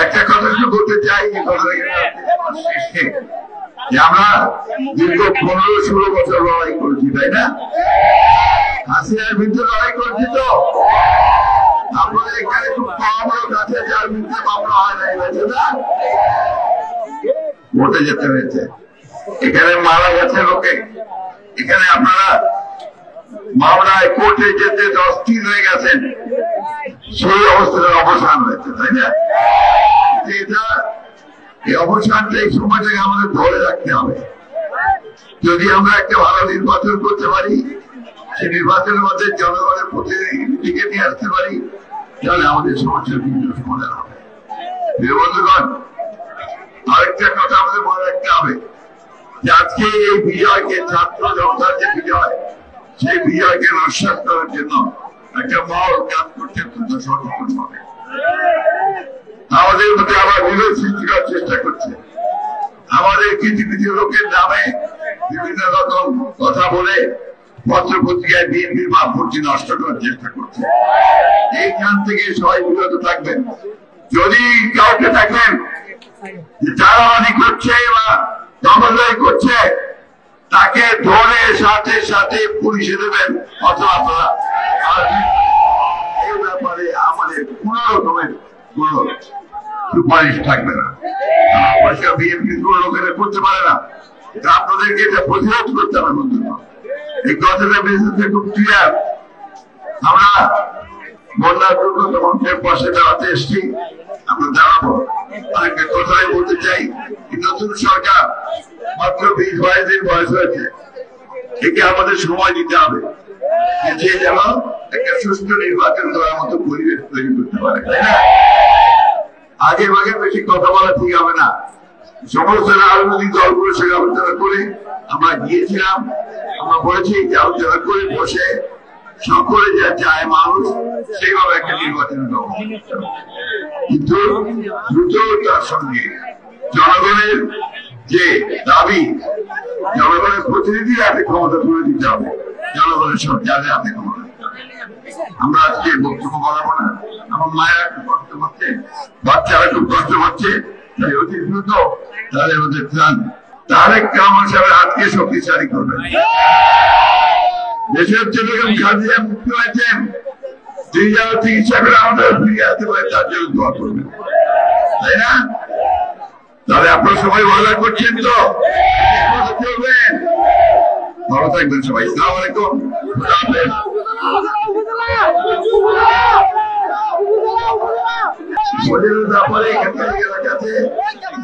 একটা কথা শুধু বলতে চাই, যে আমরা দীর্ঘ 15-16 বছর লড়াই করেছি, তাই না? হাসিনার বিরুদ্ধে লড়াই করেছি তো। আপনাদের এখানে খুব কম লোক আছে যার বিরুদ্ধে মামলা হয় নাই, হয়েছে না? ভোটে যেতে হয়েছে, এখানে মারা গেছে লোকে, এখানে আপনারা মামলায় কোর্টে যেতে 10 দিন হয়ে গেছেন, সেই অবস্থার অবসান হয়েছে, তাই না? এটা এই অবসানটা এই সময়টাকে আমাদের ধরে রাখতে হবে। যদি আমরা একটা ভালো নির্বাচন করতে পারি, সেই নির্বাচনের মধ্যে জনগণের প্রতিনিধিকে নিয়ে আসতে পারি, তাহলে আমাদের সমস্যার বিভিন্ন সমাধান হবে। বন্ধুগণ, আরেকটা কথা আমাদের মনে রাখতে হবে যে আজকে এই বিজয়কে, ছাত্র জনতার যে বিজয়, সেই বিজয়কে নস্যাৎ করার জন্য একটা মহল কাজ করছে সচেতন হবে। আমাদের মধ্যে আবার বিরোধ সৃষ্টি করার চেষ্টা করছে, আমাদের কিছু কিছু লোকের নামে বিভিন্ন রকম কথা বলে পত্র পত্রিকায় বিএনপির ভাবমূর্তি নষ্ট করার চেষ্টা করছে। এইখান থেকে সবাই বিরত থাকবেন। যদি কাউকে দেখেন যে চাঁদাবাজি করছে বা দখলদারি করছে, তাকে ধরে সাথে সাথে পুলিশে দেবেন, অথবা আপনারা এই ব্যাপারে আমাদের কোন রকমের কোন সুপারিশ থাকবে না। বিএনপি কোন লোকেরা করতে পারে না, আপনাদেরকে এটা প্রতিরোধ করতে হবে। বন্ধুরা, এই কথাটা বিশেষ খুব ক্লিয়ার। আমরা বন্যার দুর্গত মানুষের পাশে দাঁড়াতে এসছি, আমরা দাঁড়াবো। আরেকটা কথাই বলতে চাই, নতুন সরকার মাত্র 20-22 দিন বয়স হয়েছে, একে আমাদের সময় দিতে হবে যে যেন একটা সুস্থ নির্বাচন করার মতো পরিবেশ তৈরি করতে পারে, তাই না? আগে ভাগে বেশি কথা বলা ঠিক হবে না। সমস্ত রাজনৈতিক দলগুলোর সঙ্গে আলোচনা করে আমরা গিয়েছিলাম, আমরা বলেছি যে আলোচনা করে বসে সকলে যা চায় মানুষ সেইভাবে একটা নির্বাচনের ব্যবস্থা করতে হবে। কিন্তু দ্রুত তার সঙ্গে জনগণের যে দাবি, জনগণের প্রতিনিধির হাতে ক্ষমতা তুলে দিতে হবে, জনগণের সরকারের হাতে ক্ষমতা দিতে হবে। আমরা আজকে বক্তব্য বাড়াবো না। আমার মায়েরা খুব কষ্ট হচ্ছে, বাচ্চারা খুব কষ্ট হচ্ছে, তাই অতি দ্রুত তাদের ওদের ত্রাণ তারেক রহমান সাহেবের হাতকে শক্তিশালী করবেন। দেশের যেরকম খাদিজা মুক্তি হয়েছেন, তিনি যেন চিকিৎসা করে আমাদের ফিরিয়ে আসতে পারে, তার জন্য দোয়া করবেন, তাই না? তাহলে আপনারা সবাই ভালো করছেন তো? চলবেন, ভালো থাকবেন সবাই। আসসালামু আলাইকুম।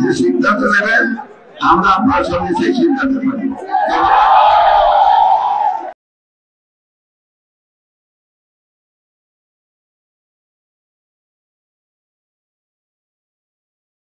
যে সিদ্ধান্ত নেবেন, আমরা আপনার সঙ্গে সেই সিদ্ধান্ত নেব।